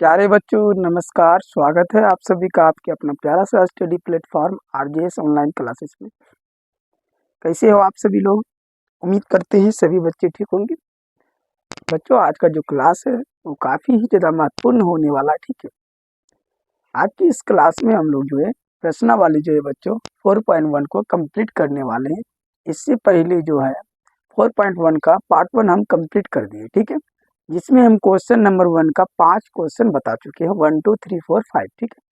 प्यारे बच्चों, नमस्कार। स्वागत है आप सभी का आपके अपना प्यारा सा study platform RJS online classes में। कैसे हो आप सभी लोग? उम्मीद करते हैं सभी बच्चे ठीक होंगे। बच्चों, आज का जो क्लास है वो काफ़ी ही ज़्यादा महत्वपूर्ण होने वाला है। ठीक है, आज की इस क्लास में हम लोग जो है प्रश्नावली जो है बच्चों 4.1 को कंप्लीट करने वाले हैं। इससे पहले जो है 4.1 का पार्ट 1 हम कंप्लीट कर दिए। ठीक है, जिसमें हम क्वेश्चन नंबर 1 का 5 क्वेश्चन बता चुके हैं, 1 2 3 4 5। ठीक है,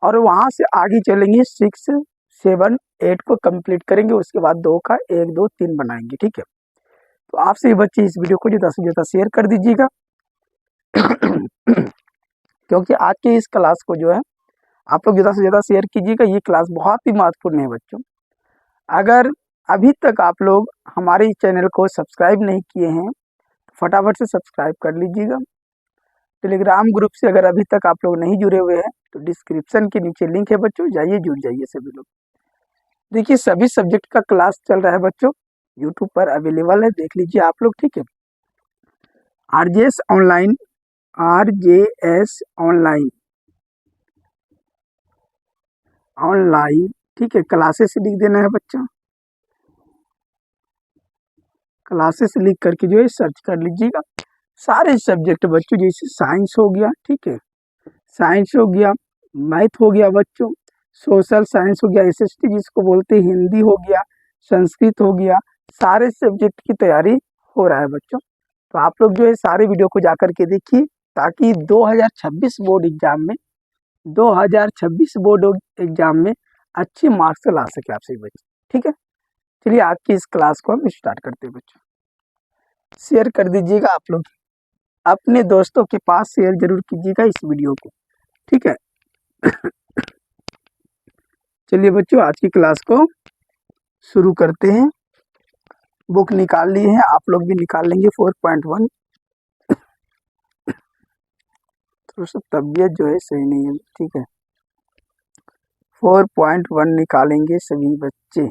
और वहां से आगे चलेंगे 6 7 8 को कंप्लीट करेंगे। उसके बाद 2 का 1 2 3 बनाएंगे। ठीक है, तो आप सभी बच्चे इस वीडियो को ज़्यादा से ज़्यादा शेयर कर दीजिएगा क्योंकि आज के इस क्लास को जो है आप लोग ज़्यादा से ज़्यादा शेयर कीजिएगा। ये क्लास बहुत ही महत्वपूर्ण है बच्चों। अगर अभी तक आप लोग हमारे इस चैनल को सब्सक्राइब नहीं किए हैं तो फटाफट से सब्सक्राइब कर लीजिएगा। टेलीग्राम ग्रुप से अगर अभी तक आप लोग नहीं जुड़े हुए हैं तो डिस्क्रिप्शन के नीचे लिंक है बच्चों, जाइए जुड़ जाइए सभी लोग। देखिए, सभी सब्जेक्ट का क्लास चल रहा है बच्चों, यूट्यूब पर अवेलेबल है, देख लीजिए आप लोग। ठीक है, RJS online, RJS online online. ठीक है, क्लासेस लिख देना है बच्चों, क्लासेस लिख करके जो है सर्च कर लीजिएगा। सारे सब्जेक्ट बच्चों, जैसे साइंस हो गया, ठीक है, साइंस हो गया, मैथ हो गया बच्चों, सोशल साइंस हो गया, एसएसटी जिसको बोलते हैं, हिंदी हो गया, संस्कृत हो गया, सारे सब्जेक्ट की तैयारी हो रहा है बच्चों। तो आप लोग जो है सारे वीडियो को जाकर के देखिए ताकि 2026 बोर्ड एग्जाम में 2026 बोर्ड एग्जाम में अच्छे मार्क्स ला सके आप सभी बच्चे। ठीक है, चलिए आज की इस क्लास को हम स्टार्ट करते हैं बच्चों। शेयर कर दीजिएगा आप लोग, अपने दोस्तों के पास शेयर जरूर कीजिएगा इस वीडियो को। ठीक है, चलिए बच्चों आज की क्लास को शुरू करते हैं। बुक निकाल लिए हैं, आप लोग भी निकाल लेंगे 4.1। थोड़ा सा तबीयत जो है सही नहीं है। ठीक है, 4.1 निकालेंगे सभी बच्चे।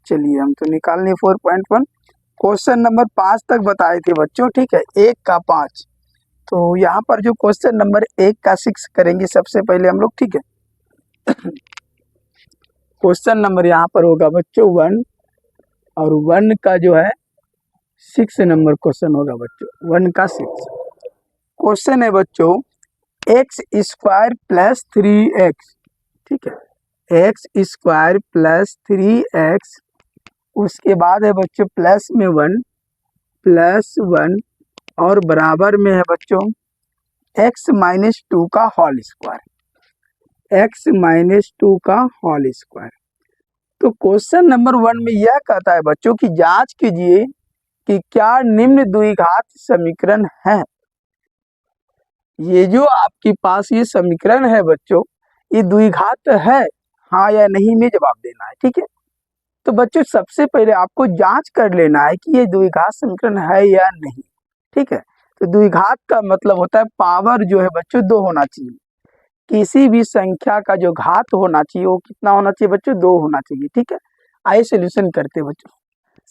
चलिए हम तो निकाल लिए 4.1। क्वेश्चन नंबर 5 तक बताए थे बच्चों। ठीक है, 1 का 5। तो यहाँ पर जो क्वेश्चन नंबर 1 का 6 करेंगे सबसे पहले हम लोग। ठीक है, क्वेश्चन नंबर यहाँ पर होगा बच्चों 1, और 1 का जो है 6 नंबर क्वेश्चन होगा बच्चों, 1 का 6। क्वेश्चन है बच्चों एक्स स्क्वायर प्लस 3x। ठीक है, एक्स स्क्वायर प्लस 3x, उसके बाद है बच्चों प्लस में 1, प्लस 1, और बराबर में है बच्चों x माइनस 2 का होल स्क्वायर, x माइनस 2 का होल स्क्वायर। तो क्वेश्चन नंबर 1 में यह कहता है बच्चों कि जांच कीजिए कि क्या निम्न द्विघात समीकरण है। ये जो आपके पास ये समीकरण है बच्चों, ये द्विघात है, हाँ या नहीं में जवाब देना है। ठीक है, तो बच्चों सबसे पहले आपको जांच कर लेना है कि ये द्विघात समीकरण है या नहीं। ठीक है, तो द्विघात का मतलब होता है पावर जो है बच्चों 2 होना चाहिए। किसी भी संख्या का जो घात होना चाहिए वो कितना होना चाहिए बच्चों? 2 होना चाहिए। ठीक है, आइए सोल्यूशन करते हैं बच्चों।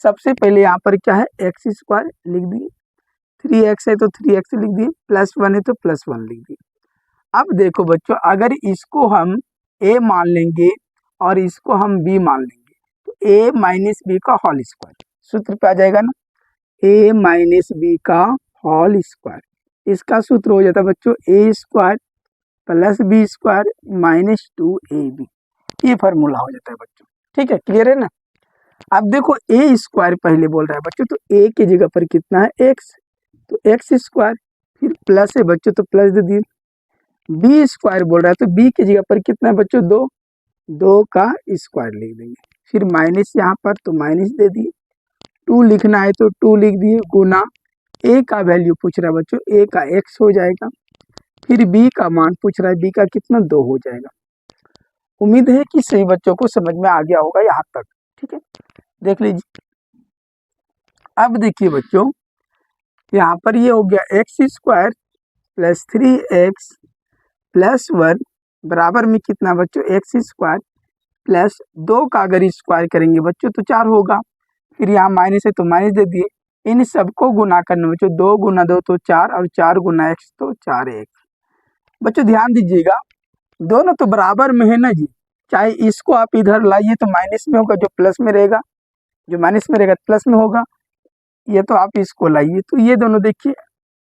सबसे पहले यहाँ पर क्या है, एक्स स्क्वायर लिख दिए, 3x है तो 3x लिख दिए, प्लस 1 है तो प्लस 1 लिख दिए। अब देखो बच्चों, अगर इसको हम a मान लेंगे और इसको हम b मान लेंगे तो a माइनस बी का होल स्क्वायर सूत्र पे आ जाएगा ना, a माइनस बी का होल स्क्वायर। इसका सूत्र हो जाता है बच्चों a square plus B square minus 2ab। ये फार्मूला हो जाता है बच्चों। ठीक है, क्लियर है ना? अब देखो a स्क्वायर पहले बोल रहा है बच्चों, तो a की जगह पर कितना है x, तो एक्स स्क्वायर, फिर प्लस है बच्चों तो प्लस दे दिए। बी स्क्वायर बोल रहा है तो बी की जगह पर कितना है बच्चों? 2, 2 का स्क्वायर लिख देंगे, फिर माइनस यहाँ पर तो माइनस दे दिए, 2 लिखना है तो 2 लिख दिए, गुना ए का वैल्यू पूछ रहा है बच्चों, ए का एक्स हो जाएगा, फिर बी का मान पूछ रहा है, बी का कितना 2 हो जाएगा। उम्मीद है कि सही बच्चों को समझ में आ गया होगा यहाँ तक। ठीक है, देख लीजिए। अब देखिए बच्चों, यहाँ पर ये हो गया x square plus 3x plus 1 बराबर में कितना बच्चों? एक्स स्क्वायर प्लस 2 का अगर स्क्वायर करेंगे बच्चों तो 4 होगा, फिर यहाँ माइनस है तो माइनस दे दिए। इन सबको गुना करने बच्चों 2 गुना 2 तो 4 और 4 गुना x तो 4x। बच्चों ध्यान दीजिएगा दोनों तो बराबर में है ना जी, चाहे इसको आप इधर लाइए तो माइनस में होगा, जो प्लस में रहेगा, जो माइनस में रहेगा प्लस में होगा। ये तो आप इसको लाइए तो ये दोनों देखिए,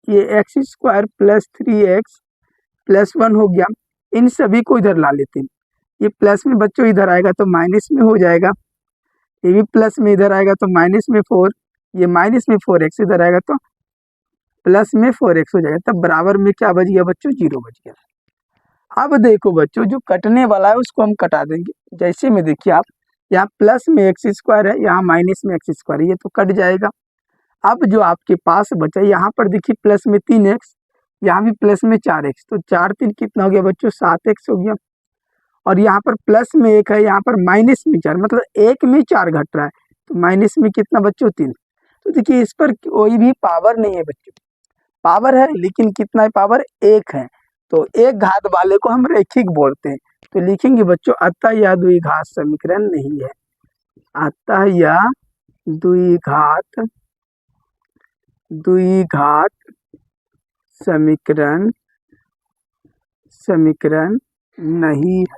ये x square plus 3x plus 1 हो गया। इन सभी को इधर ला लेते हैं, ये प्लस में बच्चों इधर आएगा तो माइनस में हो जाएगा, ये भी प्लस में इधर आएगा तो माइनस में 4, ये माइनस में 4x इधर आएगा तो प्लस में 4x हो जाएगा। तब बराबर में क्या बच गया बच्चों, 0 बच गया। अब देखो बच्चों जो कटने वाला है उसको हम कटा देंगे। जैसे में देखिए आप, यहाँ प्लस में एक्स स्क्वायर है, यहाँ माइनस में एक्स स्क्वायर है, ये तो कट जाएगा। अब जो आपके पास बचा यहाँ पर देखिए प्लस में 3x, यहाँ भी प्लस में 4x, तो 4 3 कितना हो गया बच्चों, 7x हो गया। और यहाँ पर प्लस में 1 है, यहाँ पर माइनस में 4, मतलब 1 में 4 घट रहा है, तो माइनस में कितना बच्चों 3। तो देखिए इस पर कोई भी पावर नहीं है बच्चों, पावर है लेकिन कितना है, पावर 1 है, तो एक घात वाले को हम रैखिक बोलते हैं। तो लिखेंगे बच्चों अतः यह द्विघात समीकरण नहीं है, अतः यह द्विघात समीकरण नहीं है।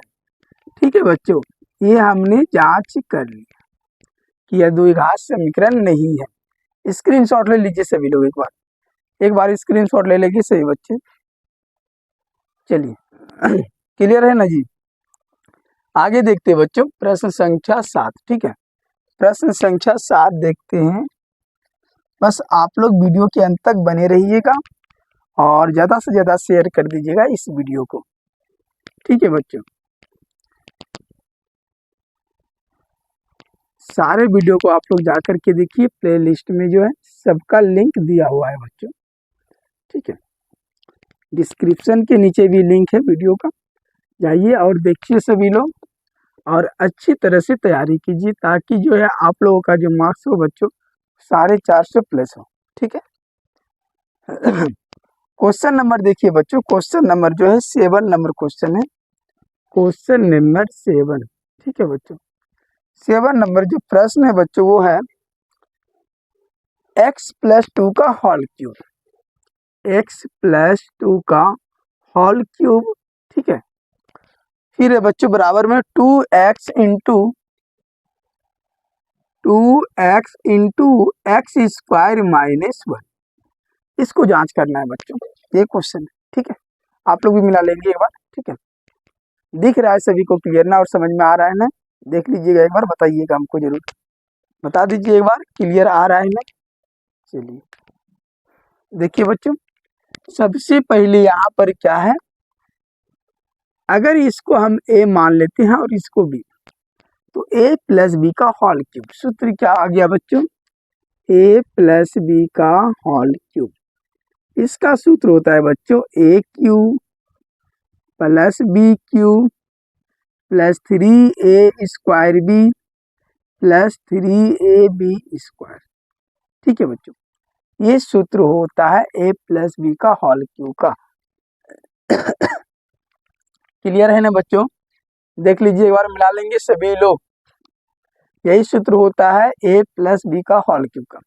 ठीक है बच्चों, ये हमने जांच कर ली कि यह द्विघात समीकरण नहीं है। स्क्रीनशॉट ले लीजिए सभी लोग, एक बार स्क्रीनशॉट ले लेंगे सही बच्चे। चलिए क्लियर है ना जी। आगे देखते हैं बच्चों प्रश्न संख्या 7। ठीक है, प्रश्न संख्या 7 देखते हैं। बस आप लोग वीडियो के अंत तक बने रहिएगा और ज़्यादा से ज़्यादा शेयर कर दीजिएगा इस वीडियो को। ठीक है बच्चों, सारे वीडियो को आप लोग जा कर के देखिए, प्लेलिस्ट में जो है सबका लिंक दिया हुआ है बच्चों। ठीक है, डिस्क्रिप्शन के नीचे भी लिंक है वीडियो का, जाइए और देखिए सभी लोग, और अच्छी तरह से तैयारी कीजिए ताकि जो है आप लोगों का जो मार्क्स हो बच्चों 450 प्लस हो। ठीक है, क्वेश्चन नंबर देखिए बच्चों, क्वेश्चन नंबर जो है 7 नंबर क्वेश्चन है, क्वेश्चन नंबर 7। ठीक है बच्चों, 7 नंबर जो प्रश्न है बच्चों वो है x + 2 का होल क्यूब, x + 2 का होल क्यूब। ठीक है, फिर है बच्चों बराबर में 2x into x square minus 1। इसको जांच करना है बच्चों, ये क्वेश्चन है। ठीक है, आप लोग भी मिला लेंगे एक बार। ठीक है, दिख रहा है सभी को क्लियर ना, और समझ में आ रहा है ना, देख लीजिएगा एक बार, बताइएगा हमको जरूर, बता दीजिए एक बार क्लियर आ रहा है ना। चलिए देखिए बच्चों, सबसे पहले यहाँ पर क्या है, अगर इसको हम a मान लेते हैं और इसको b, तो a + b का होल क्यूब, सूत्र क्या आ गया बच्चों, a + b का होल क्यूब। इसका सूत्र होता है बच्चों a³ + b³ + 3a² + 3ab²। ठीक है बच्चों, ये सूत्र होता है a + b का होल क्यूब का। क्लियर है ना बच्चों, देख लीजिए एक बार, मिला लेंगे सभी लोग, यही सूत्र होता है a + b का होल क्यूब का।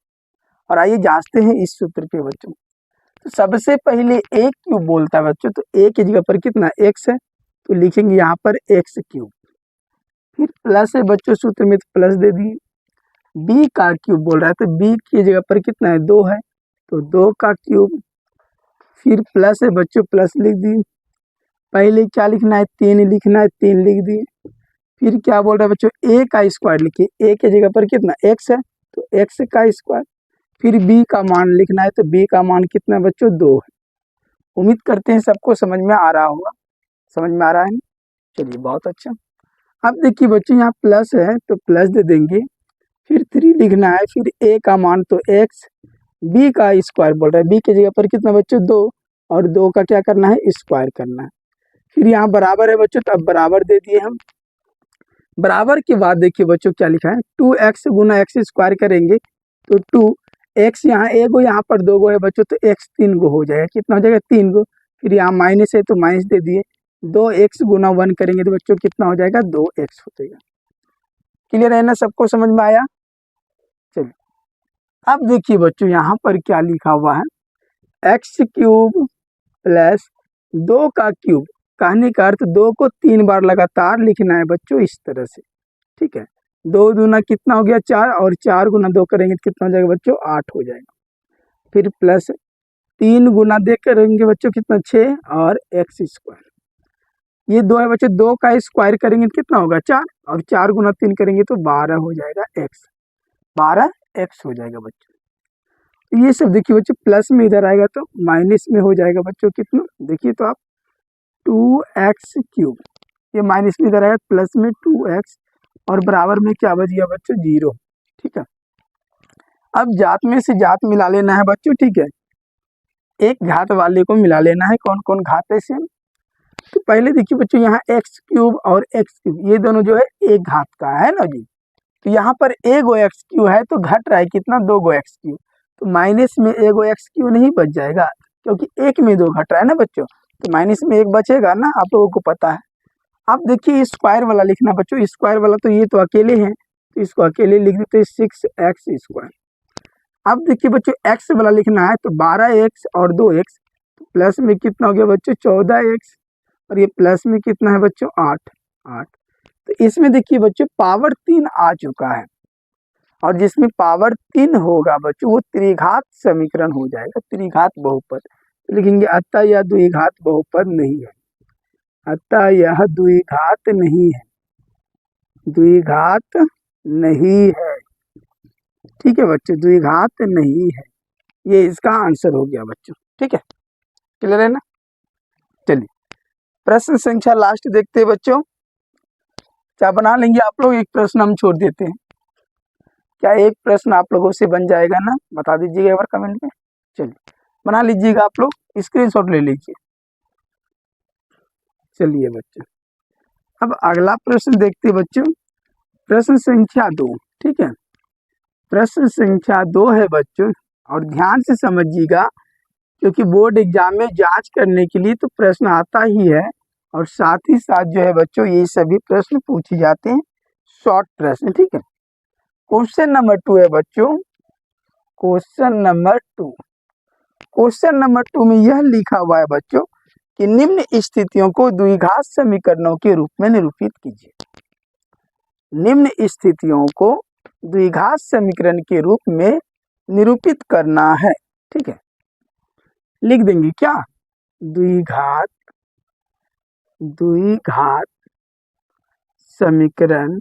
और आइए जांचते हैं इस सूत्र पे बच्चों। तो सबसे पहले a³ बोलता है बच्चों, तो a की जगह पर कितना x है, तो लिखेंगे यहाँ पर x³। फिर प्लस है बच्चों, सूत्र में तो प्लस दे दिए। b का क्यूब बोल रहा है, तो b की जगह पर कितना है 2 है, तो 2 का क्यूब। फिर प्लस है बच्चों, प्लस लिख दिए। पहले क्या लिखना है, 3 लिखना है, 3 लिख दिए। फिर क्या बोल रहा है बच्चों, a का स्क्वायर लिखिए, a की जगह पर कितना x है, तो x का स्क्वायर। फिर b का मान लिखना है, तो b का मान कितना है बच्चों, 2 है। उम्मीद करते हैं सबको समझ में आ रहा होगा, समझ में आ रहा है ना। चलिए बहुत अच्छा। अब देखिए बच्चों यहाँ प्लस है तो प्लस दे देंगे, फिर 3 लिखना है, फिर a का मान तो x, b का स्क्वायर बोल रहा है, b की जगह पर कितना बच्चों 2, और 2 का क्या करना है, स्क्वायर करना है। फिर यहाँ बराबर है बच्चों, तो अब बराबर दे दिए हम। बराबर के बाद देखिए बच्चों क्या लिखा है, 2x गुना x² करेंगे तो 2x, यहाँ 1 गो, यहाँ पर 2 गो है बच्चों, तो x 3 गो हो जाएगा, कितना हो जाएगा 3 गो। फिर यहाँ माइनस है तो माइनस दे दिए, 2x गुना 1 करेंगे तो बच्चों कितना हो जाएगा, 2x हो जाएगा। क्लियर है ना, सबको समझ में आया। चलिए अब देखिए बच्चों यहाँ पर क्या लिखा हुआ है, एक्स क्यूब प्लस 2 का क्यूब। कहने का अर्थ 2 को 3 बार लगातार लिखना है बच्चों, इस तरह से। ठीक है, 2 दूना कितना हो गया 4, और 4 गुना 2 करेंगे तो कितना हो जाएगा बच्चों 8 हो जाएगा। फिर प्लस 3 गुना दे करेंगे बच्चों कितना 6, और एक्स स्क्वायर। ये 2 है बच्चों, 2 का स्क्वायर करेंगे तो कितना होगा 4, और 4 गुना 3 करेंगे तो 12 हो जाएगा एक्स, 12 एक्स हो जाएगा बच्चों। ये सब देखिए बच्चों प्लस में इधर आएगा तो माइनस में हो जाएगा बच्चों कितना, देखिए तो आप 2x क्यूब, ये माइनस में इधर आएगा प्लस में 2x, और बराबर में क्या बच गया बच्चों 0। ठीक है, अब जात में से जात मिला लेना है बच्चों। ठीक है, एक घात वाले को मिला लेना है। कौन कौन घात है सेम, तो पहले देखिए बच्चों यहाँ एक्स क्यूब और एक्स क्यूब ये दोनों जो है एक घात का है ना जी, तो यहाँ पर ए गो एक्स क्यू है तो घट रहा है कितना 2 गो एक्स क्यू, तो माइनस में ए गो एक्स क्यू नहीं बच जाएगा, क्योंकि एक में 2 घट रहा है ना बच्चों, तो माइनस में 1 बचेगा ना, आप लोगों को पता है। अब देखिए स्क्वायर वाला लिखना बच्चों, स्क्वायर वाला तो ये तो अकेले हैं तो इसको अकेले लिख देते 6x स्क्वायर। अब देखिए बच्चों एक्स वाला लिखना है तो 12x और 2x, प्लस में कितना हो गया बच्चों 14x, और ये प्लस में कितना है बच्चों 8। तो इसमें देखिए बच्चों पावर 3 आ चुका है, और जिसमें पावर 3 होगा बच्चों वो त्रिघात समीकरण हो जाएगा, त्रिघात बहुपद। तो लिखेंगे अतः यह द्विघात बहुपद नहीं है, अतः यह द्विघात नहीं है, द्विघात नहीं है। ठीक है बच्चों, द्विघात नहीं है, ये इसका आंसर हो गया बच्चों। ठीक है, क्लियर है ना। चलिए प्रश्न संख्या लास्ट देखते हैं बच्चों, क्या बना लेंगे आप लोग, एक प्रश्न हम छोड़ देते हैं, क्या एक प्रश्न आप लोगों से बन जाएगा ना, बता दीजिएगा एक बार कमेंट में। चलिए बना लीजिएगा आप लोग, स्क्रीनशॉट ले लीजिए। चलिए बच्चों अब अगला प्रश्न देखते हैं बच्चों, प्रश्न संख्या 2। ठीक है, प्रश्न संख्या 2 है बच्चों, और ध्यान से समझिएगा क्योंकि बोर्ड एग्जाम में जांच करने के लिए तो प्रश्न आता ही है, और साथ ही साथ जो है बच्चों ये सभी प्रश्न पूछे जाते हैं, शॉर्ट प्रश्न। ठीक है, क्वेश्चन नंबर 2 है बच्चों, क्वेश्चन नंबर 2, क्वेश्चन नंबर 2 में यह लिखा हुआ है बच्चों कि निम्न स्थितियों को द्विघात समीकरणों के रूप में निरूपित कीजिए। निम्न स्थितियों को द्विघात समीकरण के रूप में निरूपित करना है। ठीक है, लिख देंगे क्या, द्विघात समीकरण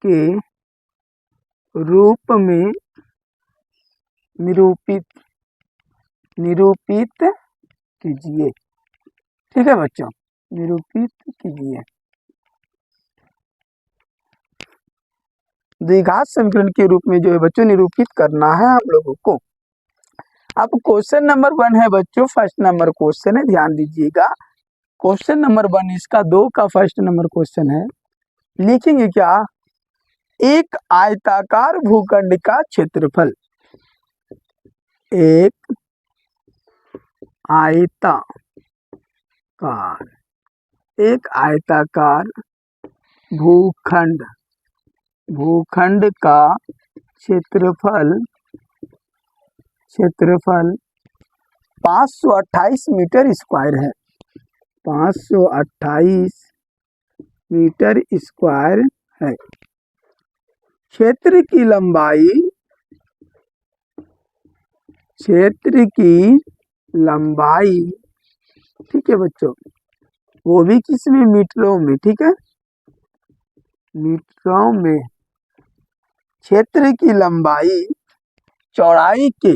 के रूप में निरूपित कीजिए। ठीक है बच्चों, निरूपित कीजिए, द्विघात समीकरण के रूप में जो है बच्चों निरूपित करना है आप लोगों को। अब क्वेश्चन नंबर 1 है बच्चों, फर्स्ट नंबर क्वेश्चन है, ध्यान दीजिएगा। क्वेश्चन नंबर 1 इसका 2 का फर्स्ट नंबर क्वेश्चन है। लिखेंगे क्या, एक आयताकार भूखंड का क्षेत्रफल, एक आयताकार भूखंड का क्षेत्रफल 528 मीटर स्क्वायर है, 528 मीटर स्क्वायर है। क्षेत्र की लंबाई, ठीक है बच्चों, वो भी किसमें, मीटरों में। ठीक है, मीटरों में। क्षेत्र की लंबाई चौड़ाई के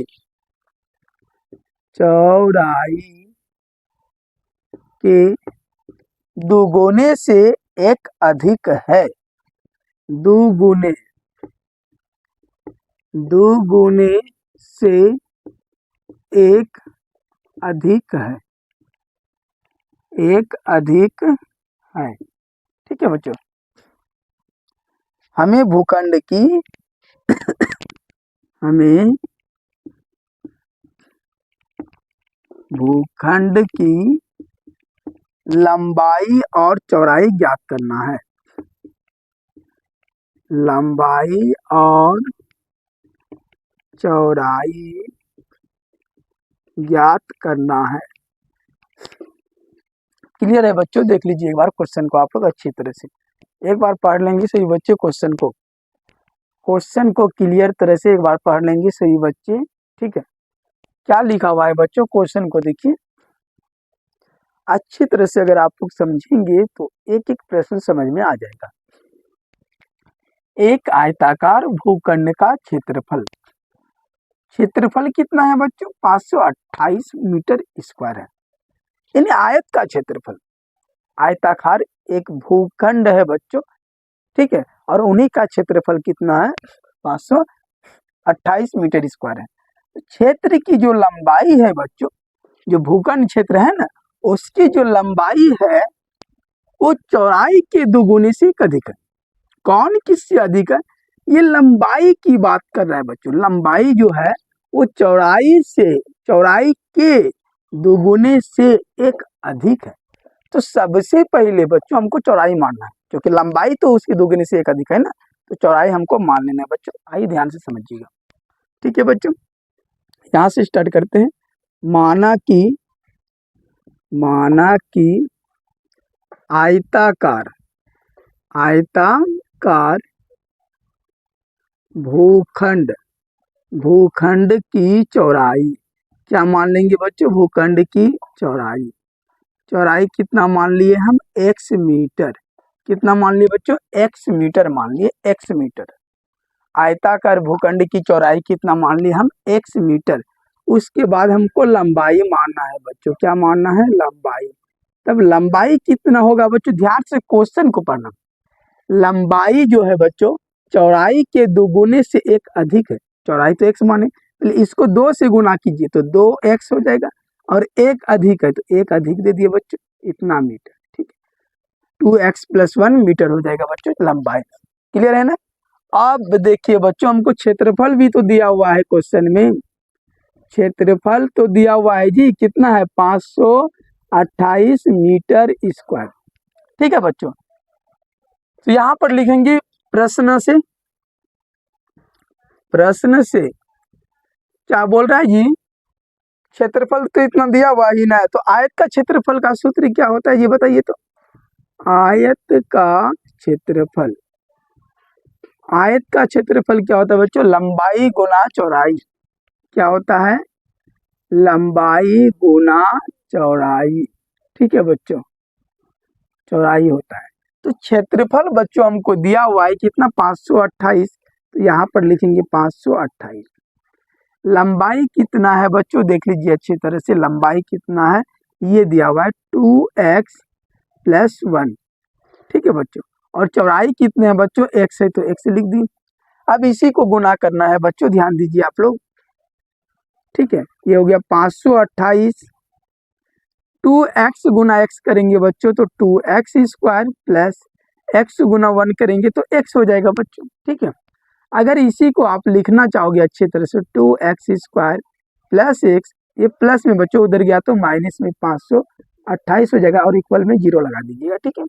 दुगुने से एक अधिक है, दुगुने से एक अधिक है, ठीक है बच्चों। हमें भूखंड की लंबाई और चौड़ाई ज्ञात करना है। लंबाई और चौड़ाई ज्ञात करना है। क्लियर है बच्चों? देख लीजिए एक बार क्वेश्चन को आप लोग अच्छी तरह से एक बार पढ़ लेंगे सभी बच्चे क्वेश्चन को क्लियर तरह से एक बार पढ़ लेंगे सभी बच्चे। ठीक है, क्या लिखा हुआ है बच्चों? क्वेश्चन को देखिए अच्छी तरह से, अगर आप लोग समझेंगे तो एक एक प्रश्न समझ में आ जाएगा। एक आयताकार भूखंड का क्षेत्रफल कितना है बच्चों? 528 मीटर स्क्वायर है। यानी आयत का क्षेत्रफल, आयताकार एक भूखंड है बच्चों, ठीक है, और उन्हीं का क्षेत्रफल कितना है? 528 मीटर स्क्वायर है। क्षेत्र की जो लंबाई है बच्चों, जो भूखंड क्षेत्र है ना, उसकी जो लंबाई है वो चौड़ाई के दुगुने से अधिक है। कौन किससे अधिक है? ये लंबाई की बात कर रहा है बच्चों। लंबाई जो है वो चौड़ाई के दुगुने से एक अधिक है। तो सबसे पहले बच्चों हमको चौड़ाई मानना है, क्योंकि लंबाई तो उसके दुगुने से एक अधिक है ना, तो चौड़ाई हमको मान लेना है बच्चों। आइए ध्यान से समझिएगा। ठीक है बच्चों, यहाँ से स्टार्ट करते हैं। माना कि आयताकार भूखंड की चौड़ाई, क्या मान लेंगे बच्चों? भूखंड की चौड़ाई कितना मान लिए हम? x metre. कितना मान लिए बच्चों? x मीटर मान लिए, x मीटर। आयताकार भूखंड की चौड़ाई कितना मान लिए हम? x metre. उसके बाद हमको लंबाई मानना है बच्चों। क्या मानना है? लंबाई। तब लंबाई कितना होगा बच्चों? ध्यान से क्वेश्चन को पढ़ना। लंबाई जो है बच्चों चौड़ाई के दुगुने से एक अधिक है। चौड़ाई तो x माने, इसको 2 से गुना कीजिए तो 2x हो जाएगा, और एक अधिक है तो एक अधिक दे दिए बच्चों, इतना मीटर। ठीक है, 2x + 1 मीटर हो जाएगा बच्चों लंबाई। क्लियर है ना? अब देखिए बच्चों, हमको क्षेत्रफल भी तो दिया हुआ है क्वेश्चन में। क्षेत्रफल तो दिया हुआ है जी, कितना है? 528 मीटर स्क्वायर। ठीक है बच्चों, तो यहां पर लिखेंगे प्रश्न से क्या बोल रहा है जी? क्षेत्रफल तो इतना दिया हुआ ही ना है, तो आयत का क्षेत्रफल का सूत्र क्या होता है ये बताइए तो। आयत का क्षेत्रफल क्या होता है बच्चों? लंबाई गुना चौड़ाई। क्या होता है? लंबाई गुना चौड़ाई। ठीक है बच्चों, चौड़ाई होता है। तो क्षेत्रफल बच्चों हमको दिया हुआ है कितना? 528, तो यहाँ पर लिखेंगे 528। लंबाई कितना है बच्चों? देख लीजिए अच्छी तरह से, लंबाई कितना है ये दिया हुआ है 2x + 1। ठीक है बच्चों, और चौड़ाई कितने हैं बच्चों? x है तो x लिख दी। अब इसी को गुना करना है बच्चों, ध्यान दीजिए आप लोग। ठीक है, ये हो गया 528, 2x गुना x करेंगे बच्चों तो 2x² + x गुना 1 करेंगे तो x हो जाएगा बच्चों। ठीक है, अगर इसी को आप लिखना चाहोगे अच्छी तरह से 2x² + x, ये प्लस में बच्चों उधर गया तो माइनस में 528 हो जाएगा, और इक्वल में 0 लगा दीजिएगा। ठीक है,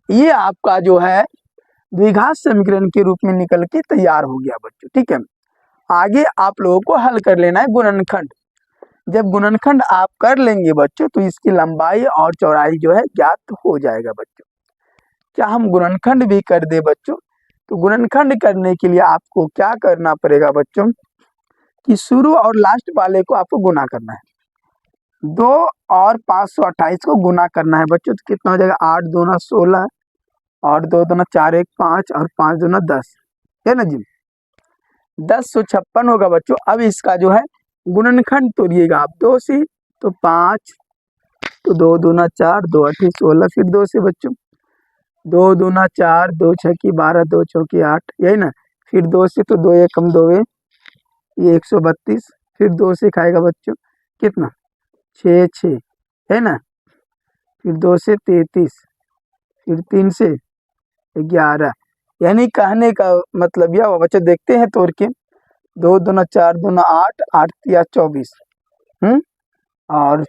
ये आपका जो है द्विघात समीकरण के रूप में निकल के तैयार हो गया बच्चों। ठीक है, आगे आप लोगों को हल कर लेना है गुणनखंड। जब गुणनखंड आप कर लेंगे बच्चों तो इसकी लंबाई और चौड़ाई जो है ज्ञात हो जाएगा बच्चों। क्या हम गुणनखंड भी कर दे बच्चों? तो गुणनखंड करने के लिए आपको क्या करना पड़ेगा बच्चों कि शुरू और लास्ट वाले को आपको गुना करना है। 2 और 528 को गुना करना है बच्चों, तो कितना हो जाएगा? 8 दूना 16, और 2 दूना 4, 1 5, और 5 दूना 10, है ना जी? 1056 होगा बच्चों। अब इसका जो है गुणनखंड तोड़िएगा आप 2 से, तो 5, तो 2 दूना 4, 2 8 16, फिर 2 से बच्चों, 2 दूना 4, 2 6 12, 2 चौकी 8, यही ना? फिर 2 से तो 2 1 2, ये 132, फिर 2 से खाएगा बच्चों कितना? 6 6, है ना? फिर 2 से 33, फिर 3 से 11। यानी कहने का मतलब यह हुआ बच्चों, देखते हैं तोड़ के। 2 दूना 4 दूना 8, 8 या 24, और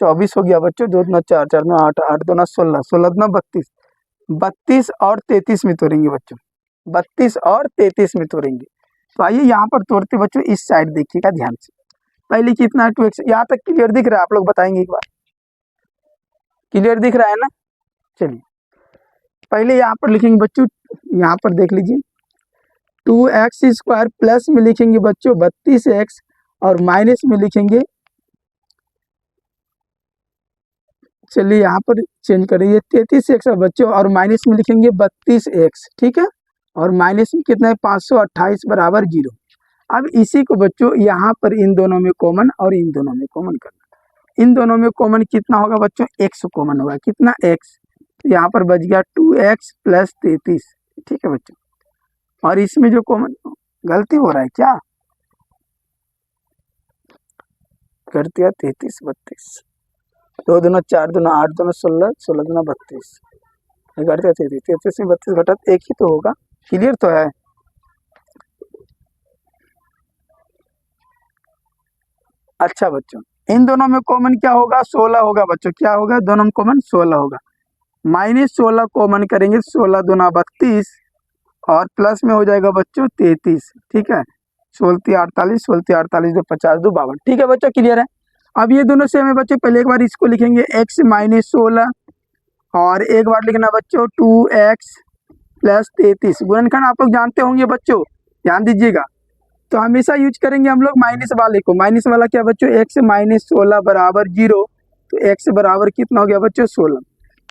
24 हो गया बच्चों। 2 दूना 4, 4 दूना 8, 8 दूना 16, 16 दूना 32, 32 और 33 में तोड़ेंगे बच्चों। 32 और 33 में तोड़ेंगे। तो आइए यहाँ पर तोड़ते बच्चों, इस साइड देखिएगा ध्यान से। पहले कितना 2x, यहाँ तक क्लियर दिख रहा है? आप लोग बताएंगे एक बार, क्लियर दिख रहा है ना? चलिए पहले यहाँ पर लिखेंगे बच्चों, यहाँ पर देख लीजिए 2x² प्लस में लिखेंगे बच्चों 32x और माइनस में लिखेंगे, चलिए यहाँ पर चेंज करिए 33x है बच्चों और माइनस में लिखेंगे 32x, ठीक है। और माइनस में कितना है 528 बराबर 0। अब इसी को बच्चों यहाँ पर इन दोनों में कॉमन और इन दोनों में कॉमन करना। इन दोनों में कॉमन कितना होगा बच्चों? x कॉमन होगा, कितना x, तो यहाँ पर बच गया 2x प्लस 33, ठीक है बच्चों। और इसमें जो कॉमन, गलती हो रहा है क्या? कर दिया 33 32, 2 दूना 4 दूना 8 दूना 16, 16 दूना 32, कर दिया 33, 33 में 32 घटा 1 ही तो होगा। क्लियर तो है? अच्छा बच्चों, इन दोनों में कॉमन क्या होगा? 16 होगा बच्चों। क्या होगा? दोनों में कॉमन 16 होगा। -16 कॉमन करेंगे, 16 दूना 32 और प्लस में हो जाएगा बच्चों 33, ठीक है। 16 48, 16 48 दो 50 दो 52, ठीक है बच्चों, क्लियर है? अब ये दोनों सेम है बच्चों। पहले एक बार इसको लिखेंगे x -16 और एक बार लिखना बच्चों 2x प्लस 33। गुणनखंड आप लोग जानते होंगे बच्चों, ध्यान दीजिएगा। तो हमेशा यूज करेंगे हम लोग माइनस वाले को। माइनस वाला क्या बच्चों? x -16 बराबर 0, तो x बराबर कितना हो गया बच्चों? 16।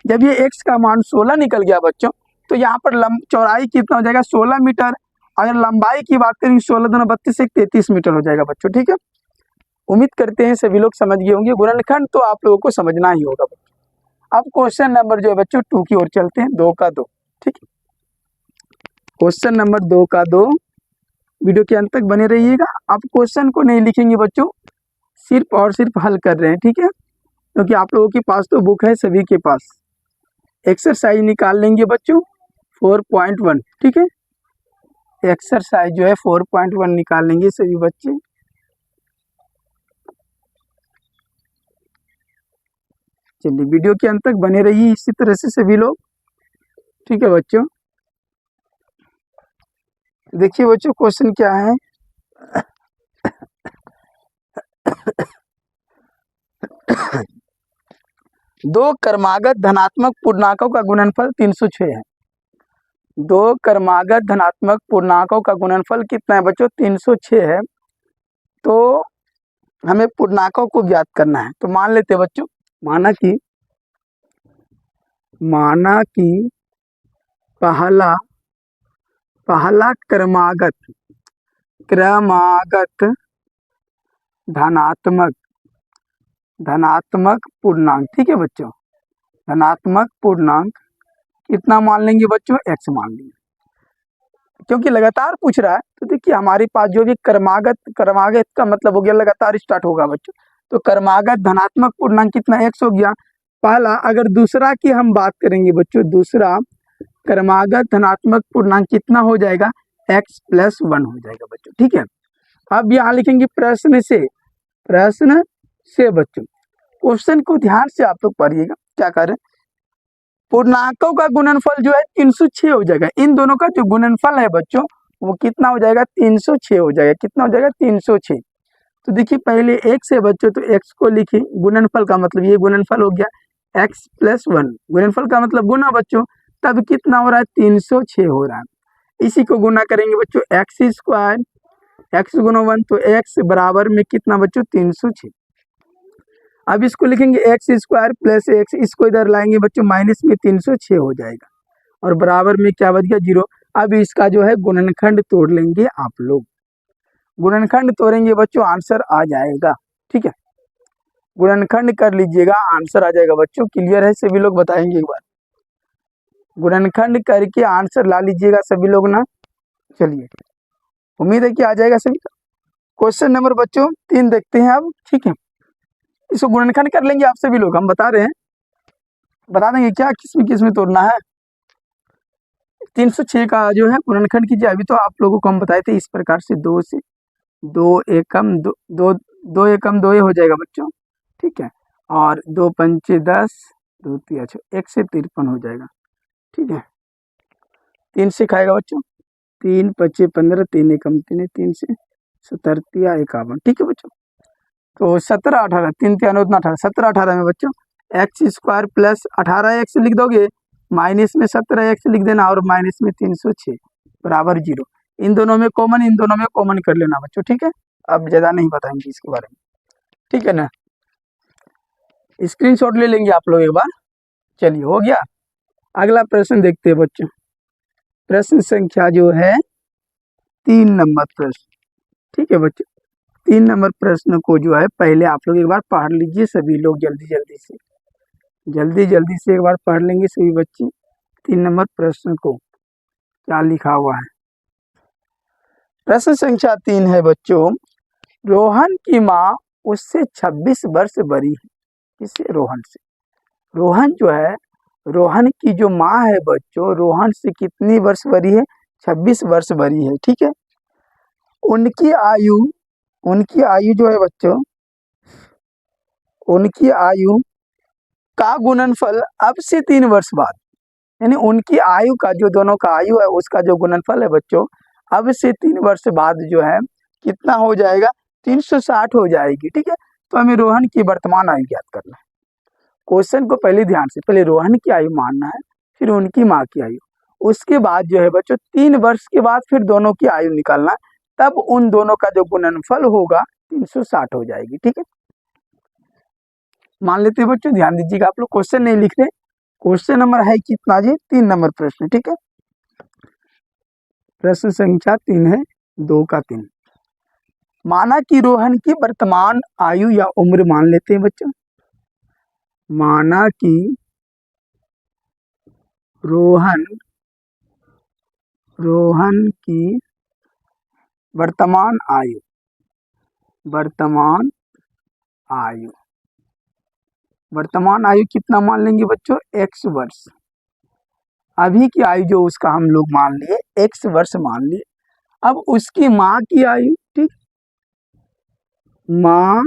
जब ये x का मान 16 निकल गया बच्चों, तो यहाँ पर चौड़ाई कितना हो जाएगा? 16 मीटर। अगर लंबाई की बात करें 16 दूना 32 से 33 मीटर हो जाएगा बच्चों, ठीक है। उम्मीद करते हैं सभी लोग समझ गए होंगे। गुणनखंड तो आप लोगों को समझना ही होगा बच्चों। अब क्वेश्चन नंबर जो है बच्चों 2 की ओर चलते हैं, 2 का 2, ठीक है। क्वेश्चन नंबर 2 का 2, वीडियो के अंत तक बने रहिएगा। आप क्वेश्चन को नहीं लिखेंगे बच्चों, सिर्फ और सिर्फ हल कर रहे हैं, ठीक है, क्योंकि आप लोगों के पास तो बुक है सभी के पास। एक्सरसाइज निकाल लेंगे बच्चों 4.1, ठीक है। एक्सरसाइज जो है 4.1 निकाल लेंगे सभी बच्चे। चलिए वीडियो के अंत तक बने रहिए इसी तरह से सभी लोग, ठीक है बच्चों। देखिए बच्चों क्वेश्चन क्या है। दो क्रमागत धनात्मक पूर्णांकों का गुणनफल 306 है। दो क्रमागत धनात्मक पूर्णांकों का गुणनफल कितना है बच्चों? 306 है। तो हमें पूर्णांकों को ज्ञात करना है। तो मान लेते हैं बच्चों, माना कि पहला क्रमागत धनात्मक पूर्णांक, ठीक है बच्चों। धनात्मक पूर्णांक कितना मान लेंगे बच्चों? x मान लेंगे, क्योंकि लगातार पूछ रहा है। तो देखिए हमारे पास जो भी क्रमागत का मतलब हो गया लगातार स्टार्ट होगा बच्चों। तो क्रमागत धनात्मक पूर्णांक कितना? x हो गया पहला। अगर दूसरा की हम बात करेंगे बच्चों, दूसरा क्रमागत धनात्मक पूर्णांक कितना हो जाएगा? x + 1 हो जाएगा बच्चों, ठीक है। अब यहाँ लिखेंगे प्रश्न से बच्चों। क्वेश्चन को ध्यान से आप लोग पढ़िएगा। क्या करें? पूर्णांकों का गुणनफल जो है 306 हो जाएगा। इन दोनों का जो गुणनफल है बच्चों वो कितना हो जाएगा? 306 हो जाएगा। कितना हो जाएगा? 306। तो देखिए पहले x है बच्चों, तो x को लिखिए। गुणनफल का मतलब ये गुणनफल हो गया x + 1। गुणनफल का मतलब गुना बच्चों, तब कितना हो रहा है? 306 हो रहा है। इसी को गुना करेंगे बच्चों x², x गुना 1, तो x बराबर में कितना बच्चों? 306। अब इसको लिखेंगे x² + x, इसको इधर लाएंगे बच्चों माइनस में 306 हो जाएगा और बराबर में क्या बच गया? 0। अब इसका जो है गुणनखंड तोड़ लेंगे आप लोग। गुणनखंड तोड़ेंगे बच्चों, आंसर आ जाएगा, ठीक है। गुणनखंड कर लीजिएगा, आंसर आ जाएगा बच्चों। क्लियर है? सभी लोग बताएंगे एक बार। गुणनखंड करके आंसर ला लीजिएगा सभी लोग ना। चलिए उम्मीद है कि आ जाएगा सभी का। क्वेश्चन नंबर बच्चों 3 देखते हैं अब, ठीक है। इसको गुणनखंड कर लेंगे आप सभी लोग। हम बता रहे हैं, बता देंगे क्या किस में तोड़ना है। 306 का जो है गुणनखंड कीजिए। अभी तो आप लोगों को हम बताए थे इस प्रकार से, 2 से 2 एकम 2 एकम 2 हो जाएगा बच्चों, ठीक है। और 2 पंचे 10, 2 3 1 से 53 हो जाएगा, ठीक है। 3 से खाएगा बच्चों, 3 पच्चे 15, 3 एकम 3, 3 से 70 51। ठीक है बच्चों, तो 17 18, 3 3 उतना 18, 17 18 में बच्चों एक्स स्क्वायर प्लस 18 एक्स लिख दोगे, माइनस में 17 एक्स लिख देना और माइनस में 306 बराबर 0। इन दोनों में कॉमन कर लेना बच्चों। ठीक है, अब ज़्यादा नहीं बताएंगे इसके बारे में। ठीक है ना, स्क्रीनशॉट ले लेंगे आप लोग एक बार। चलिए हो गया, अगला प्रश्न देखते हैं बच्चों। प्रश्न संख्या जो है 3 नंबर प्रश्न। ठीक है बच्चों, 3 नंबर प्रश्न को जो है पहले आप लोग एक बार पढ़ लीजिए, सभी लोग जल्दी जल्दी से एक बार पढ़ लेंगे सभी बच्चे 3 नंबर प्रश्न को क्या लिखा हुआ है। प्रश्न संख्या 3 है बच्चों, रोहन की माँ उससे 26 वर्ष बड़ी है। किससे? रोहन से। रोहन जो है, रोहन की जो माँ है बच्चों, रोहन से कितनी वर्ष बड़ी है? 26 वर्ष बड़ी है। ठीक है, उनकी आयु जो है बच्चों, उनकी आयु का गुणनफल अब से 3 वर्ष बाद, यानी उनकी आयु का जो दोनों का आयु है उसका जो गुणनफल है बच्चों, अब से 3 वर्ष बाद जो है कितना हो जाएगा? 360 हो जाएगी। ठीक है, तो हमें रोहन की वर्तमान आयु ज्ञात करना है। क्वेश्चन को पहले ध्यान से, पहले रोहन की आयु मानना है, फिर उनकी माँ की आयु, उसके बाद जो है बच्चों 3 वर्ष के बाद फिर दोनों की आयु निकालना, तब उन दोनों का जो गुणनफल होगा 360 हो जाएगी। ठीक है, मान लेते हैं बच्चों, ध्यान दीजिएगा आप लोग, क्वेश्चन नहीं लिख रहे, क्वेश्चन नंबर है कितना जी? 3 नंबर प्रश्न। ठीक है, प्रश्न संख्या 3 है, 2 का 3। माना कि रोहन की वर्तमान आयु या उम्र मान लेते हैं बच्चों, माना कि रोहन की वर्तमान आयु कितना मान लेंगे बच्चों? x वर्ष। अभी की आयु जो उसका हम लोग मान लिए x वर्ष मान लिए। अब उसकी माँ की आयु, ठीक, माँ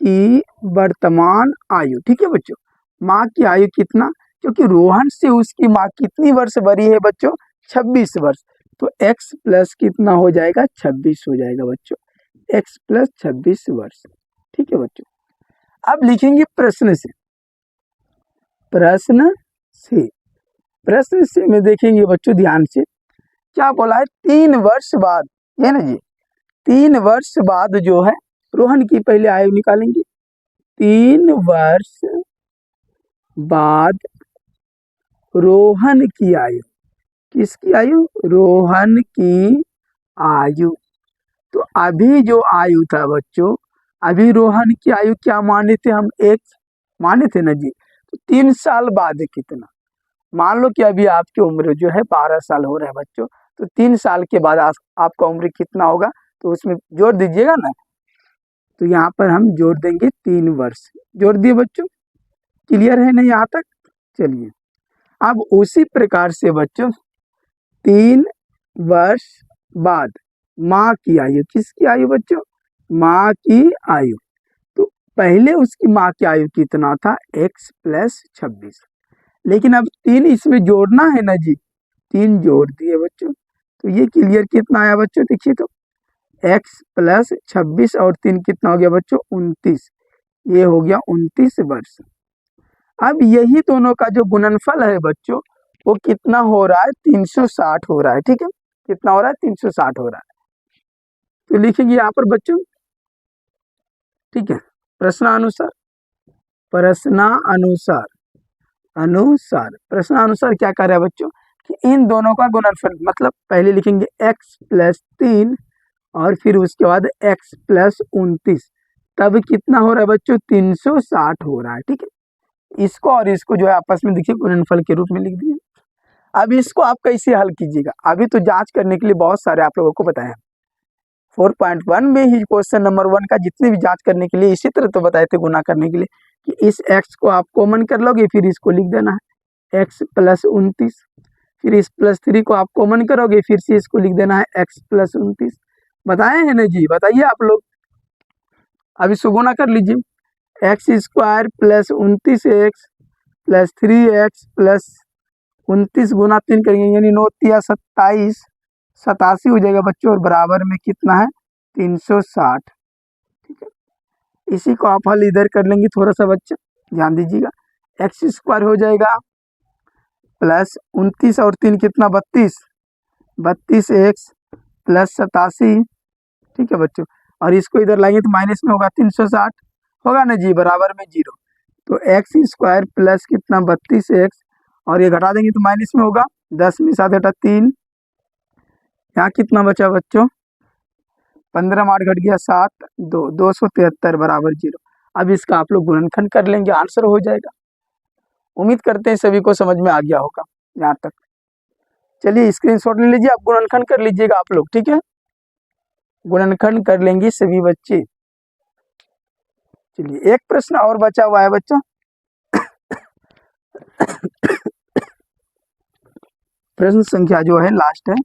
की वर्तमान आयु। ठीक है बच्चों, माँ की आयु कितना? क्योंकि रोहन से उसकी माँ कितनी वर्ष बड़ी है बच्चों? 26 वर्ष। तो x प्लस कितना हो जाएगा? 26 हो जाएगा बच्चों, x प्लस 26 वर्ष। ठीक है बच्चों, अब लिखेंगे प्रश्न से में देखेंगे बच्चों ध्यान से, क्या बोला है? 3 वर्ष बाद, है ना जी, 3 वर्ष बाद जो है रोहन की पहले आयु निकालेंगे। 3 वर्ष बाद रोहन की आयु, किसकी आयु? रोहन की आयु। तो अभी जो आयु था बच्चों, अभी रोहन की आयु क्या माने थे हम? एक माने थे ना जी। तो 3 साल बाद कितना? मान लो कि अभी आपकी उम्र जो है 12 साल हो रहा है बच्चों, तो 3 साल के बाद आपका उम्र कितना होगा? तो उसमें जोड़ दीजिएगा ना, तो यहाँ पर हम जोड़ देंगे 3 वर्ष। जोड़ दिए बच्चों, क्लियर है ना यहाँ तक? चलिए, अब उसी प्रकार से बच्चों 3 वर्ष बाद माँ की आयु, किसकी आयु बच्चों? माँ की आयु। तो पहले उसकी माँ की आयु कितना था? x प्लस 26, लेकिन अब 3 इसमें जोड़ना है ना जी, 3 जोड़ दिए बच्चों, तो ये क्लियर कितना आया बच्चों? देखिए तो x प्लस 26 और 3 कितना हो गया बच्चों? 29, ये हो गया 29 वर्ष। अब यही दोनों का जो गुणनफल है बच्चों, वो कितना हो रहा है? 360 हो रहा है। ठीक है, कितना हो रहा है? 360 हो रहा है। तो लिखेंगे यहाँ पर बच्चों, ठीक है, प्रश्नानुसार क्या कर रहा है बच्चों कि इन दोनों का गुणनफल, मतलब पहले लिखेंगे x प्लस 3 और फिर उसके बाद x प्लस 29, तब कितना हो रहा है बच्चों? 360 हो रहा है। ठीक है, इसको और इसको जो है आपस में देखिए गुणनफल के रूप में लिख दिए। अब इसको आप कैसे हल कीजिएगा? अभी तो जांच करने के लिए बहुत सारे आप लोगों को बताया, 4.1 में ही क्वेश्चन नंबर 1 का जितने भी जांच करने के लिए इसी तरह तो बताए थे गुना करने के लिए कि इस x को आप कॉमन कर लोगे, फिर इसको लिख देना है x प्लस 29, फिर इस प्लस 3 को आप कॉमन करोगे, फिर से इसको लिख देना है x प्लस 29। बताए हैं ना जी? बताइए आप लोग, अब इसको गुना कर लीजिए, x square plus 29x plus 3x plus 29 गुना 3 करेंगे, यानी 9 तिया 27, 87 हो जाएगा बच्चों, और बराबर में कितना है 360। ठीक है, इसी को आप हल इधर कर लेंगे थोड़ा सा बच्चा, ध्यान दीजिएगा। एक्स स्क्वायर हो जाएगा प्लस 29 और 3 कितना 32, 32 एक्स प्लस 87। ठीक है बच्चों, और इसको इधर लाएंगे तो माइनस में होगा 360, होगा ना जी, बराबर में 0। तो एक्स स्क्वायर प्लस कितना 32 एक्स, और ये घटा देंगे तो माइनस में होगा, 10 में 7 घटा 3, यहाँ कितना बचा बच्चों 15 में 8 घट गया 7, 273 बराबर 0। अब इसका आप लोग गुणनखंड कर लेंगे, आंसर हो जाएगा। उम्मीद करते हैं सभी को समझ में आ गया होगा यहाँ तक। चलिए स्क्रीनशॉट ले लीजिए, आप गुणनखंड कर लीजिएगा आप लोग, ठीक है, गुणनखंड कर लेंगे सभी बच्चे। चलिए एक प्रश्न और बचा हुआ है बच्चों, प्रश्न संख्या जो है लास्ट है,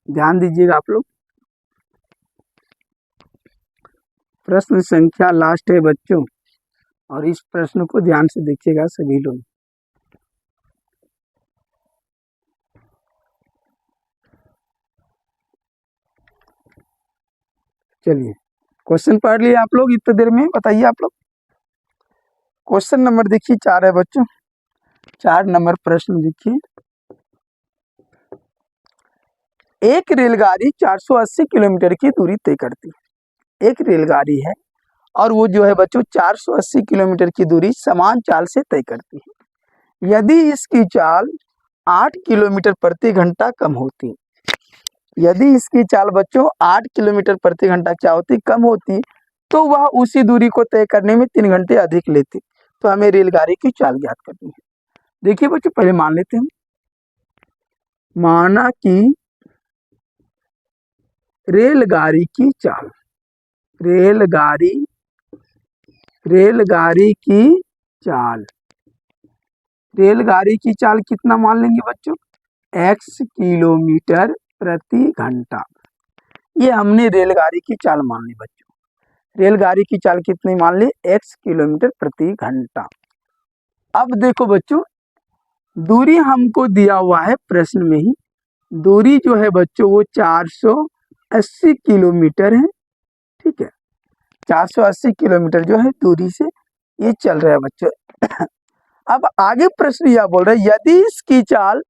ध्यान दीजिएगा आप लोग, प्रश्न संख्या लास्ट है बच्चों, और इस प्रश्न को ध्यान से देखिएगा सभी लोग। चलिए क्वेश्चन पढ़ लिए आप लोग इतनी देर में, बताइए आप लोग। क्वेश्चन नंबर देखिए 4 है बच्चों, 4 नंबर प्रश्न देखिए। एक रेलगाड़ी 480 किलोमीटर की दूरी तय करती है। एक रेलगाड़ी है और वो जो है बच्चों 480 किलोमीटर की दूरी समान चाल से तय करती है। यदि इसकी चाल 8 किलोमीटर प्रति घंटा कम होती, यदि इसकी चाल बच्चों 8 किलोमीटर प्रति घंटा क्या होती, कम होती, तो वह उसी दूरी को तय करने में 3 घंटे अधिक लेती। तो हमें रेलगाड़ी की चाल ज्ञात करनी है। देखिए बच्चों पहले मान लेते हैं, माना कि रेलगाड़ी की चाल, रेलगाड़ी की चाल, रेलगाड़ी की चाल कितना मान लेंगे बच्चों, x किलोमीटर प्रति घंटा। ये हमने रेलगाड़ी की चाल मान ली बच्चों। रेलगाड़ी की चाल कितनी मान ली, x किलोमीटर प्रति घंटा। अब देखो बच्चों, दूरी हमको दिया हुआ है प्रश्न में ही, दूरी जो है बच्चों वो 480 किलोमीटर है। ठीक है, 480 किलोमीटर जो है दूरी से ये चल रहा है बच्चों। अब आगे प्रश्न यह बोल रहा है यदि इसकी चाल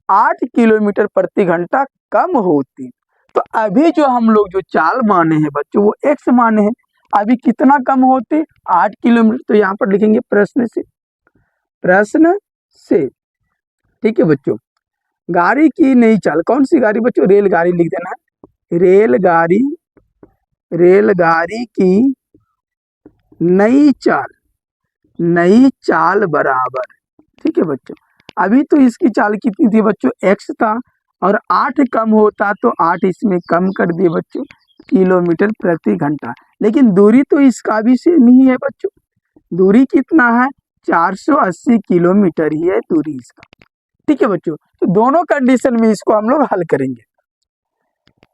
8 किलोमीटर प्रति घंटा कम होती, तो अभी जो हम लोग जो चाल माने हैं बच्चों वो x माने हैं, अभी कितना कम होते 8 किलोमीटर। तो यहाँ पर लिखेंगे प्रश्न से, प्रश्न से। ठीक है बच्चों, गाड़ी की नई चाल, कौन सी गाड़ी बच्चों, रेलगाड़ी लिख देना है, रेलगाड़ी, रेलगाड़ी की नई चाल, नई चाल बराबर। ठीक है बच्चों, अभी तो इसकी चाल कितनी थी बच्चों, x था, और 8 कम होता तो 8 इसमें कम कर दिए बच्चों, किलोमीटर प्रति घंटा। लेकिन दूरी तो इसका भी सेम ही है बच्चों, दूरी कितना है 480 किलोमीटर ही है दूरी इसका। ठीक है बच्चों, तो दोनों कंडीशन में इसको हम लोग हल करेंगे।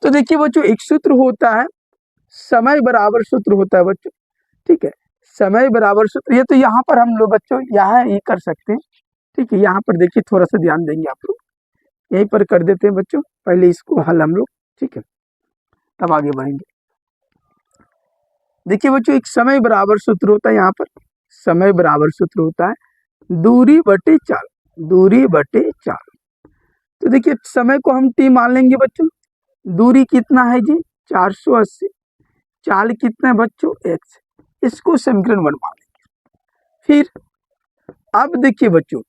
तो देखिए बच्चों, एक सूत्र होता है समय बराबर सूत्र होता है बच्चों। ठीक है, समय बराबर सूत्र, ये तो यहाँ पर हम लोग बच्चों यहाँ ये कर सकते हैं। ठीक है, यहाँ पर देखिए थोड़ा सा ध्यान देंगे आप लोग, यहीं पर कर देते हैं बच्चों, पहले इसको हल हम लोग, ठीक है, तब आगे बढ़ेंगे। देखिए बच्चों, एक समय बराबर सूत्र होता है, यहाँ पर समय बराबर सूत्र होता है दूरी बटे चाल, दूरी बटे चाल। तो देखिए समय को हम t मान लेंगे बच्चों, दूरी कितना है जी 480, चाल कितना है बच्चों x, इसको समीकरण 1 मान लेंगे। फिर अब देखिए बच्चों,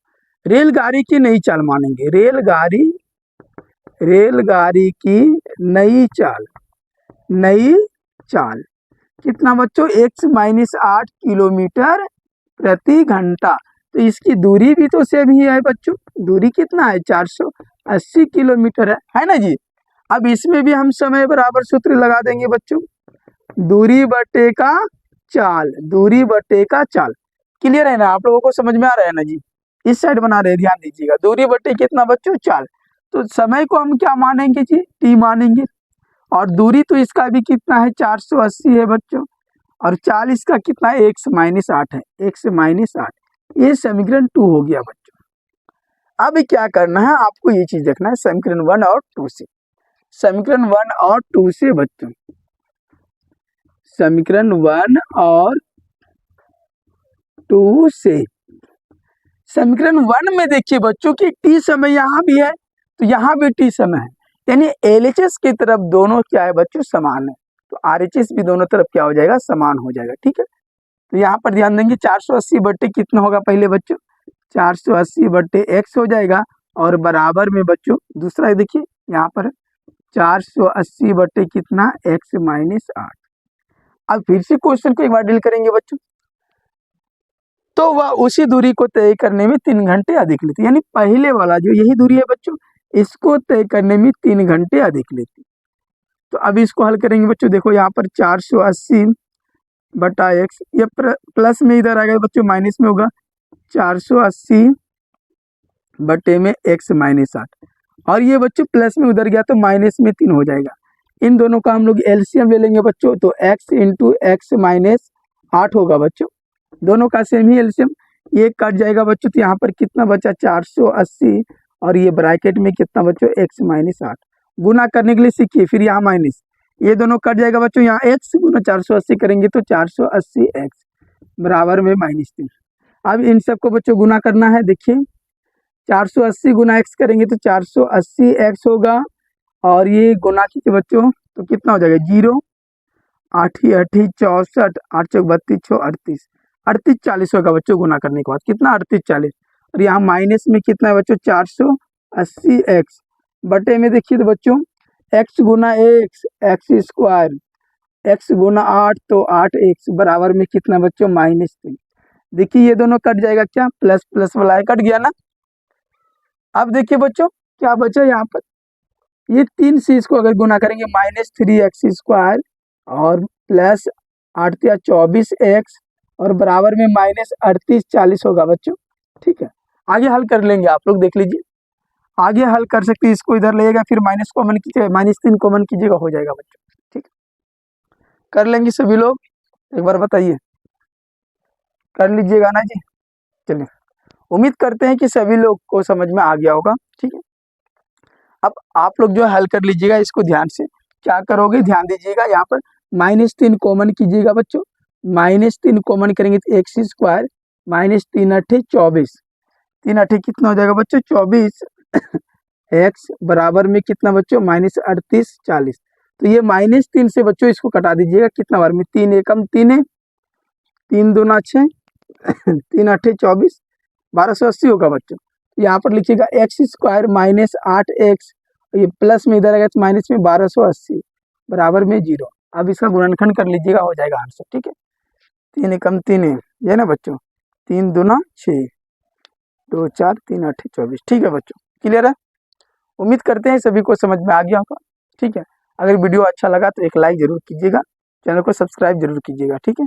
रेलगाड़ी की नई चाल मानेंगे, रेलगाड़ी, रेलगाड़ी की नई चाल, नई चाल कितना बच्चों x माइनस 8 किलोमीटर प्रति घंटा। तो इसकी दूरी भी तो सेम ही है बच्चों, दूरी कितना है 480 किलोमीटर है ना जी। अब इसमें भी हम समय बराबर सूत्र लगा देंगे बच्चों, दूरी बटे का चाल, दूरी बटे का चाल। क्लियर है ना, आप लोगों को समझ में आ रहा है ना जी, इस साइड बना रहे, ध्यान दीजिएगा, दूरी बटे कितना बच्चों चाल। तो समय को हम क्या मानेंगे जी t मानेंगे, और दूरी तो इसका भी कितना है 480 है बच्चों, और चाल इसका कितना है x माइनस 8 है, x माइनस 8। ये समीकरण 2 हो गया बच्चों। अब क्या करना है आपको, ये चीज देखना है समीकरण 1 और 2 से। समीकरण 1 और 2 से बच्चों, समीकरण 1 और 2 से। समीकरण 1 में देखिए बच्चों कि टी समय यहाँ भी है तो यहाँ भी टी समय है, यानी एलएचएस की तरफ दोनों क्या है बच्चों, समान है, तो आरएचएस भी दोनों तरफ क्या हो जाएगा, समान हो जाएगा। ठीक है, तो यहाँ पर ध्यान देंगे 480 बट्टे कितना होगा पहले बच्चों, 480 बट्टे एक्स हो जाएगा, और बराबर में बच्चों दूसरा देखिए यहाँ पर 480 बट्टे कितना, एक्स माइनस 8। अब फिर से क्वेश्चन को एक बार डील करेंगे बच्चों, तो वह उसी दूरी को तय करने में 3 घंटे अधिक लेती, यानी पहले वाला जो यही दूरी है बच्चों, इसको तय करने में 3 घंटे अधिक लेती। तो अब इसको हल करेंगे बच्चों, देखो यहाँ पर 480 बटा एक्स, ये प्लस में इधर आ गया बच्चों, माइनस में होगा 480 बटे में एक्स माइनस 8, और ये बच्चों प्लस में उधर गया तो माइनस में 3 हो जाएगा। इन दोनों का हम लोग एलसीएम ले लेंगे बच्चों, तो एक्स इंटू एक्स माइनस 8 होगा बच्चों, दोनों का सेम ही एलसीएम, ये कट जाएगा बच्चों, तो यहाँ पर कितना बचा 480, और ये ब्रैकेट में कितना बच्चों, एक्स माइनस 8। गुना करने के लिए सीखिए, फिर यहाँ माइनस, ये दोनों कट जाएगा बच्चों, यहाँ एक्स गुना 480 करेंगे तो 480 एक्स बराबर में -3। अब इन सबको बच्चों गुना करना है, देखिए 480 गुना एक्स करेंगे तो 480 एक्स होगा, और ये गुना कीजिए बच्चों तो कितना हो जाएगा 0, 8 ही 8 ही 64, 8 चौक 32, 6 38, 38 40 होगा बच्चों, गुना करने के बाद कितना 38 40, और यहाँ माइनस में कितना है बच्चों 480 एक्स बटे में देखिए तो बच्चों एक्स गुना एक्स, एक्स स्क्वायर, एक्स गुना 8 तो 8 एक्स बराबर में कितना बच्चों -3। देखिए ये दोनों कट जाएगा, क्या प्लस प्लस वाला है कट गया ना। अब देखिए बच्चों क्या बचा यहाँ पर, ये 3 से इसको अगर गुना करेंगे -3 एक्स स्क्वायर और प्लस 8 या 24 एक्स और बराबर में -38 40 होगा बच्चों। ठीक है, आगे हल कर लेंगे, आप लोग देख लीजिए, आगे हल कर सकते हैं, इसको इधर लेगा फिर माइनस कॉमन कीजिएगा, -3 कॉमन कीजिएगा, हो जाएगा बच्चों। ठीक, कर लेंगे सभी लोग, एक बार बताइए, कर लीजिएगा ना जी। चलिए, उम्मीद करते हैं कि सभी लोग को समझ में आ गया होगा। ठीक है, अब आप लोग जो हल कर लीजिएगा इसको ध्यान से, क्या करोगे ध्यान दीजिएगा, यहाँ पर -3 कॉमन कीजिएगा बच्चों, -3 कॉमन करेंगे तो एक्स स्क्वायर -3 अट्ठे 24, 3 अट्ठे कितना हो जाएगा बच्चों 24 एक्स बराबर में कितना बच्चों -38 40। तो ये -3 से बच्चों इसको कटा दीजिएगा, कितना बार में 3 एकम 3 है, 3 दूना 6, 3 अट्ठे 24, 1280 होगा बच्चों। यहाँ पर लिखिएगा एक्स स्क्वायर -8 एक्स, ये प्लस में इधर आएगा तो माइनस में 1280 बराबर में 0। अब इसका गुणनखंड कर लीजिएगा, हो जाएगा आंसर। ठीक है, 3 एकम 3 है, ये ना बच्चों, 3 दूना 6, 2 4 3 अट्ठे 24। ठीक है बच्चों, क्लियर है, उम्मीद करते हैं सभी को समझ में आ गया होगा। ठीक है, अगर वीडियो अच्छा लगा तो एक लाइक जरूर कीजिएगा, चैनल को सब्सक्राइब जरूर कीजिएगा। ठीक है।